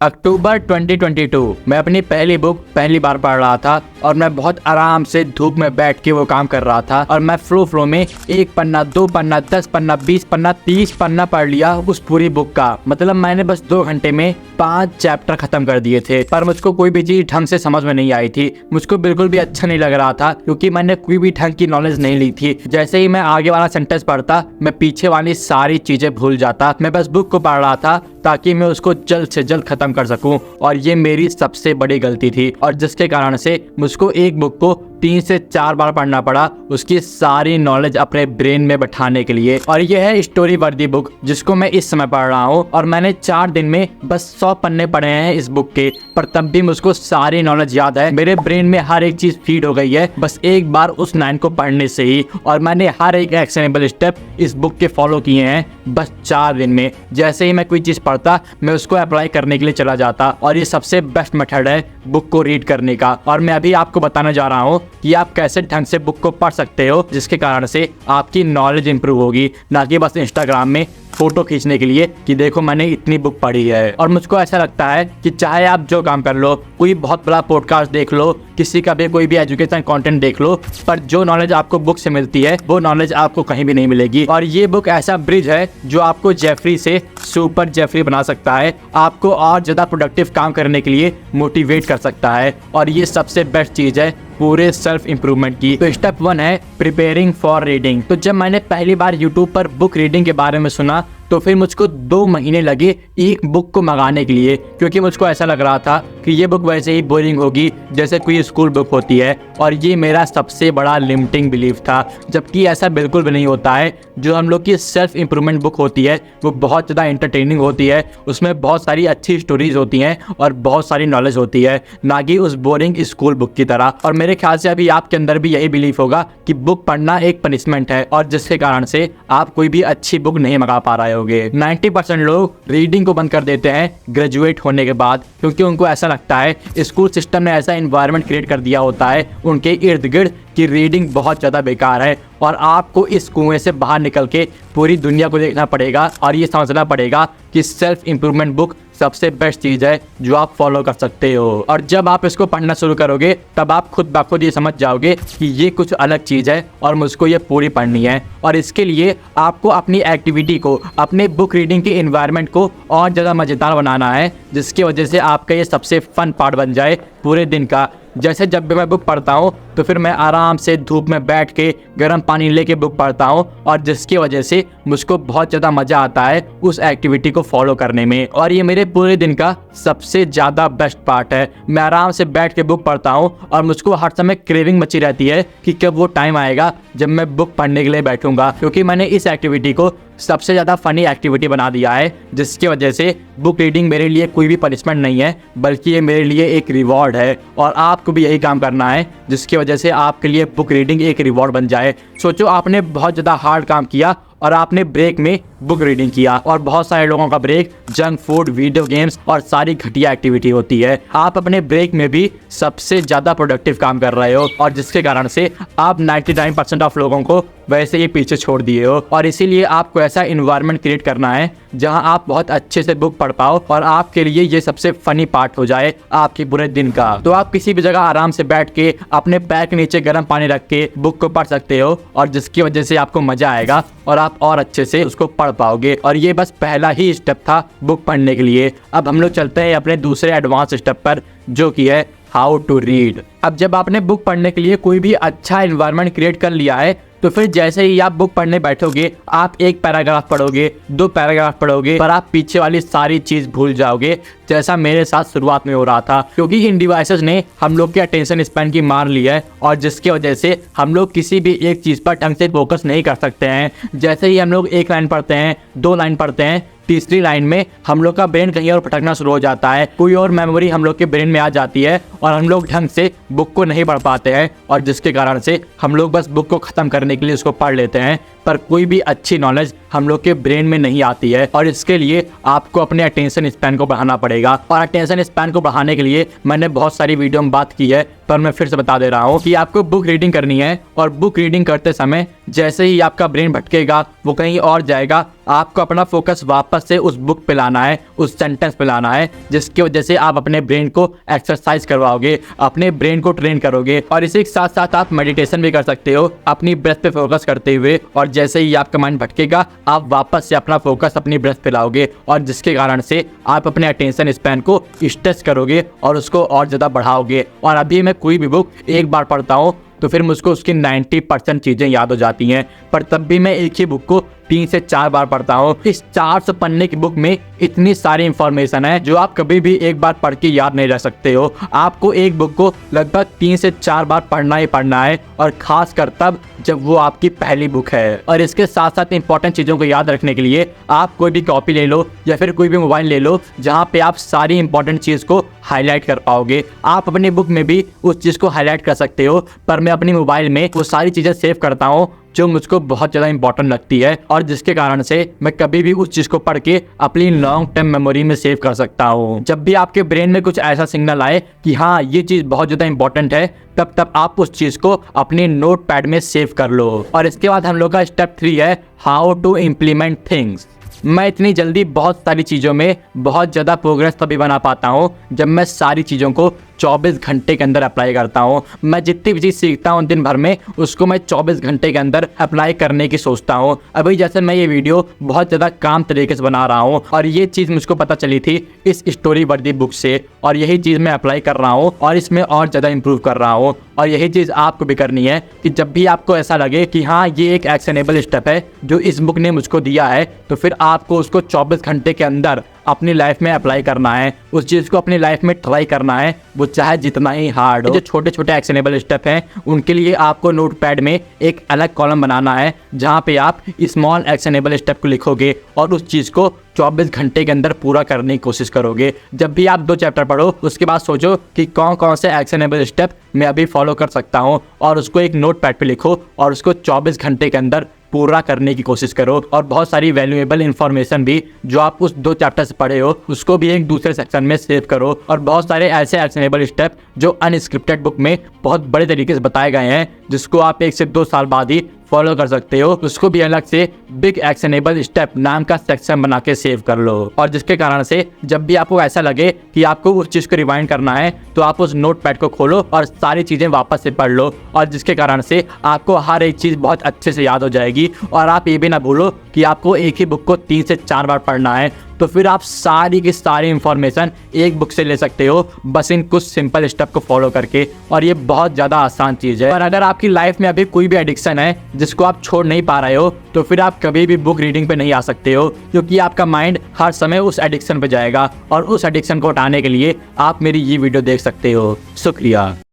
अक्टूबर 2022 मैं अपनी पहली बुक पहली बार पढ़ रहा था और मैं बहुत आराम से धूप में बैठ के वो काम कर रहा था और मैं फ्लो में 1 पन्ना 2 पन्ना 10 पन्ना 20 पन्ना 30 पन्ना पढ़ लिया उस पूरी बुक का। मतलब मैंने बस 2 घंटे में 5 चैप्टर खत्म कर दिए थे। पर मुझको कोई भी चीज ढंग से समझ में नहीं आई थी। मुझको बिल्कुल भी अच्छा नहीं लग रहा था क्योंकि मैंने कोई भी ढंग की नॉलेज नहीं ली थी। जैसे ही मैं आगे वाला सेंटेंस पढ़ता मैं पीछे वाली सारी चीजें भूल जाता। मैं बस बुक को पढ़ रहा था ताकि मैं उसको जल्द से जल्द खत्म कर सकूं और ये मेरी सबसे बड़ी गलती थी और जिसके कारण से मुझको एक बुक को 3 से 4 बार पढ़ना पड़ा उसकी सारी नॉलेज अपने ब्रेन में बैठाने के लिए। और ये है स्टोरी वर्दी बुक जिसको मैं इस समय पढ़ रहा हूँ और मैंने 4 दिन में बस 100 पन्ने पढ़े हैं इस बुक के, पर तब भी मुझको सारी नॉलेज याद है। मेरे ब्रेन में हर एक चीज फीड हो गई है बस एक बार उस लाइन को पढ़ने से ही। और मैंने हर एक एक्शनेबल स्टेप इस बुक के फॉलो किए हैं बस 4 दिन में। जैसे ही मैं कोई चीज पढ़ता मैं उसको अप्लाई करने के लिए चला जाता और ये सबसे बेस्ट मेथड है बुक को रीड करने का। और मैं अभी आपको बताने जा रहा हूँ कि आप कैसे ढंग से बुक को पढ़ सकते हो जिसके कारण से आपकी नॉलेज इंप्रूव होगी, ना कि बस इंस्टाग्राम में फोटो खींचने के लिए कि देखो मैंने इतनी बुक पढ़ी है। और मुझको ऐसा लगता है कि चाहे आप जो काम कर लो, कोई बहुत बड़ा पॉडकास्ट देख लो, किसी का भी कोई भी एजुकेशन कंटेंट देख लो, पर जो नॉलेज आपको बुक से मिलती है वो नॉलेज आपको कहीं भी नहीं मिलेगी। और ये बुक ऐसा ब्रिज है जो आपको जेफरी से सुपर जेफरी बना सकता है, आपको और ज्यादा प्रोडक्टिव काम करने के लिए मोटिवेट कर सकता है। और ये सबसे बेस्ट चीज है पूरे सेल्फ इंप्रूवमेंट की। तो स्टेप 1 है प्रिपेयरिंग फॉर रीडिंग। तो जब मैंने पहली बार यूट्यूब पर बुक रीडिंग के बारे में सुना तो फिर मुझको 2 महीने लगे एक बुक को मंगाने के लिए, क्योंकि मुझको ऐसा लग रहा था कि ये बुक वैसे ही बोरिंग होगी जैसे कोई स्कूल बुक होती है। और ये मेरा सबसे बड़ा लिमिटिंग बिलीफ था, जबकि ऐसा बिल्कुल भी नहीं होता है। जो हम लोग की सेल्फ इंप्रूवमेंट बुक होती है वो बहुत ज़्यादा इंटरटेनिंग होती है, उसमें बहुत सारी अच्छी स्टोरीज होती हैं और बहुत सारी नॉलेज होती है, ना कि उस बोरिंग स्कूल बुक की तरह। और मेरे ख्याल से अभी आपके अंदर भी यही बिलीफ होगा कि बुक पढ़ना एक पनिशमेंट है और जिसके कारण से आप कोई भी अच्छी बुक नहीं मंगा पा रहे होगे। 90% लोग रीडिंग को बंद कर देते हैं ग्रेजुएट होने के बाद, क्योंकि उनको ऐसा लगता है स्कूल सिस्टम ने ऐसा एनवायरनमेंट क्रिएट कर दिया होता है उनके इर्द गिर्द कि रीडिंग बहुत ज़्यादा बेकार है और आपको इस कुएं से बाहर निकल के पूरी दुनिया को देखना पड़ेगा और ये समझना पड़ेगा कि सेल्फ इंप्रूवमेंट बुक सबसे बेस्ट चीज़ है जो आप फॉलो कर सकते हो। और जब आप इसको पढ़ना शुरू करोगे तब आप खुद ब खुद ये समझ जाओगे कि ये कुछ अलग चीज़ है और मुझको ये पूरी पढ़नी है। और इसके लिए आपको अपनी एक्टिविटी को, अपने बुक रीडिंग के इन्वायरमेंट को और ज़्यादा मज़ेदार बनाना है, जिसकी वजह से आपका ये सबसे फन पार्ट बन जाए पूरे दिन का। जैसे जब भी मैं बुक पढ़ता हूँ तो फिर मैं आराम से धूप में बैठ के गर्म पानी लेके बुक पढ़ता हूँ और जिसकी वजह से मुझको बहुत ज़्यादा मज़ा आता है उस एक्टिविटी को फॉलो करने में। और ये मेरे पूरे दिन का सबसे ज़्यादा बेस्ट पार्ट है। मैं आराम से बैठ के बुक पढ़ता हूँ और मुझको हर समय क्रेविंग मची रहती है कि कब वो टाइम आएगा जब मैं बुक पढ़ने के लिए बैठूंगा, क्योंकि मैंने इस एक्टिविटी को सबसे ज़्यादा फनी एक्टिविटी बना दिया है, जिसकी वजह से बुक रीडिंग मेरे लिए कोई भी पनिशमेंट नहीं है बल्कि ये मेरे लिए एक रिवॉर्ड है। और आपको भी यही काम करना है जिसकी वजह से आपके लिए बुक रीडिंग एक रिवॉर्ड बन जाए। सोचो आपने बहुत ज़्यादा हार्ड काम किया और आपने ब्रेक में बुक रीडिंग किया, और बहुत सारे लोगों का break junk food, video games और सारी घटिया एक्टिविटी होती है। आप अपने ब्रेक में भी सबसे ज़्यादा प्रोडक्टिव काम कर रहे हो और जिसके कारण से आप 99% ऑफ लोगों को वैसे ही पीछे छोड़ दिए हो। और इसीलिए आपको ऐसा इन्वायरमेंट क्रिएट करना है जहां आप बहुत अच्छे से बुक पढ़ पाओ और आपके लिए ये सबसे फनी पार्ट हो जाए आपके पूरे दिन का। तो आप किसी भी जगह आराम से बैठ के अपने पैर के नीचे गर्म पानी रख के बुक को पढ़ सकते हो और जिसकी वजह से आपको मजा आएगा और आप और अच्छे से उसको पढ़ पाओगे। और ये बस पहला ही स्टेप था बुक पढ़ने के लिए। अब हम लोग चलते हैं अपने दूसरे एडवांस स्टेप पर, जो कि है हाउ टू रीड। अब जब आपने बुक पढ़ने के लिए कोई भी अच्छा एनवायरनमेंट क्रिएट कर लिया है तो फिर जैसे ही आप बुक पढ़ने बैठोगे आप 1 पैराग्राफ पढ़ोगे, 2 पैराग्राफ पढ़ोगे, पर आप पीछे वाली सारी चीज भूल जाओगे, जैसा मेरे साथ शुरुआत में हो रहा था। क्योंकि इन डिवाइसेस ने हम लोग के अटेंशन स्पैन की मार ली है और जिसकी वजह से हम लोग किसी भी एक चीज पर ढंग से फोकस नहीं कर सकते हैं। जैसे ही हम लोग 1 लाइन पढ़ते हैं, 2 लाइन पढ़ते हैं, तीसरी लाइन में हम लोग का ब्रेन कहीं और भटकना शुरू हो जाता है, कोई और मेमोरी हम लोग के ब्रेन में आ जाती है और हम लोग ढंग से बुक को नहीं पढ़ पाते हैं और जिसके कारण से हम लोग बस बुक को ख़त्म करने के लिए उसको पढ़ लेते हैं, पर कोई भी अच्छी नॉलेज हम लोग के ब्रेन में नहीं आती है। और इसके लिए आपको अपने अटेंशन स्पैन को बढ़ाना पड़ेगा। और अटेंशन स्पैन को बढ़ाने के लिए मैंने बहुत सारी वीडियो में बात की है पर मैं फिर से बता दे रहा हूँ कि आपको बुक रीडिंग करनी है और बुक रीडिंग करते समय जैसे ही आपका ब्रेन भटकेगा, वो कहीं और जाएगा, आपको अपना फोकस वापस से उस बुक पे लाना है, उस सेंटेंस पे लाना है, जिसकी वजह से आप अपने ब्रेन को एक्सरसाइज करवाओगे, अपने ब्रेन को ट्रेन करोगे। और इसी के साथ साथ आप मेडिटेशन भी कर सकते हो अपनी ब्रेथ पे फोकस करते हुए, और जैसे ही आपका माइंड भटकेगा आप वापस से अपना फोकस अपनी ब्रेथ पे लाओगे, और जिसके कारण से आप अपने अटेंशन स्पैन को स्ट्रेच करोगे और उसको और ज़्यादा बढ़ाओगे। और अभी मैं कोई भी बुक एक बार पढ़ता हूँ तो फिर मुझको उसकी 90% चीज़ें याद हो जाती हैं, पर तब भी मैं एक ही बुक को 3 से 4 बार पढ़ता हूँ। इस 400 पन्ने की बुक में इतनी सारी इंफॉर्मेशन है जो आप कभी भी एक बार पढ़ के याद नहीं रख सकते हो। आपको एक बुक को लगभग 3 से 4 बार पढ़ना ही पढ़ना है, और खासकर तब जब वो आपकी पहली बुक है। और इसके साथ साथ इंपॉर्टेंट चीज़ों को याद रखने के लिए आप कोई भी कॉपी ले लो या फिर कोई भी मोबाइल ले लो जहाँ पे आप सारी इंपॉर्टेंट चीज़ को हाईलाइट कर पाओगे। आप अपनी बुक में भी उस चीज़ को हाईलाइट कर सकते हो, पर मैं अपनी मोबाइल में वो सारी चीज़ें सेव करता हूँ जो मुझको बहुत ज़्यादा इंपॉर्टेंट लगती है, और जिसके कारण से मैं कभी भी उस चीज़ को पढ़ के अपनी लॉन्ग टर्म मेमोरी में सेव कर सकता हूँ। जब भी आपके ब्रेन में कुछ ऐसा सिग्नल आए कि हाँ ये चीज़ बहुत ज़्यादा इंपॉर्टेंट है, तब आप उस चीज़ को अपने नोट पैड में सेव कर लो। और इसके बाद हम लोग का स्टेप 3 है हाउ टू इम्प्लीमेंट थिंग्स। मैं इतनी जल्दी बहुत सारी चीज़ों में बहुत ज़्यादा प्रोग्रेस तभी बना पाता हूँ जब मैं सारी चीज़ों को 24 घंटे के अंदर अप्लाई करता हूँ। मैं जितनी भी चीज़ सीखता हूँ दिन भर में, उसको मैं 24 घंटे के अंदर अप्लाई करने की सोचता हूँ। अभी जैसे मैं ये वीडियो बहुत ज़्यादा काम तरीके से बना रहा हूँ, और ये चीज़ मुझको पता चली थी इस स्टोरी वर्दी बुक से, और यही चीज़ मैं अप्लाई कर रहा हूँ और इसमें और ज़्यादा इंप्रूव कर रहा हूँ। और यही चीज़ आपको भी करनी है कि जब भी आपको ऐसा लगे कि हाँ ये एक एक्शनेबल स्टेप है जो इस बुक ने मुझको दिया है, तो फिर आपको उसको 24 घंटे के अंदर अपनी लाइफ में अप्लाई करना है, उस चीज़ को अपनी लाइफ में ट्राई करना है, वो चाहे जितना ही हार्ड हो। जो छोटे छोटे एक्शनेबल स्टेप हैं उनके लिए आपको नोटपैड में एक अलग कॉलम बनाना है जहाँ पे आप स्मॉल एक्शनेबल स्टेप को लिखोगे और उस चीज़ को 24 घंटे के अंदर पूरा करने की कोशिश करोगे। जब भी आप 2 चैप्टर पढ़ो उसके बाद सोचो कि कौन कौन से एक्शनेबल स्टेप मैं अभी फॉलो कर सकता हूँ, और उसको एक नोटपैड पे लिखो और उसको 24 घंटे के अंदर पूरा करने की कोशिश करो। और बहुत सारी वैल्यूएबल इंफॉर्मेशन भी जो आप उस 2 चैप्टर से पढ़े हो उसको भी एक दूसरे सेक्शन में सेव करो। और बहुत सारे ऐसे एक्शनेबल स्टेप जो अनस्क्रिप्टेड बुक में बहुत बड़े तरीके से बताए गए हैं, जिसको आप 1 से 2 साल बाद ही फॉलो कर सकते हो, उसको भी अलग से बिग एक्शनेबल स्टेप नाम का सेक्शन बना के सेव कर लो। और जिसके कारण से जब भी आपको ऐसा लगे कि आपको उस चीज़ को रिवाइंड करना है तो आप उस नोटपैड को खोलो और सारी चीज़ें वापस से पढ़ लो, और जिसके कारण से आपको हर एक चीज़ बहुत अच्छे से याद हो जाएगी। और आप ये भी ना भूलो कि आपको एक ही बुक को 3 से 4 बार पढ़ना है, तो फिर आप सारी की सारी इंफॉर्मेशन एक बुक से ले सकते हो बस इन कुछ सिंपल स्टेप को फॉलो करके। और ये बहुत ज़्यादा आसान चीज़ है। और अगर आपकी लाइफ में अभी कोई भी एडिक्शन है जिसको आप छोड़ नहीं पा रहे हो, तो फिर आप कभी भी बुक रीडिंग पे नहीं आ सकते हो, क्योंकि आपका माइंड हर समय उस एडिक्शन पे जाएगा। और उस एडिक्शन को हटाने के लिए आप मेरी ये वीडियो देख सकते हो। शुक्रिया।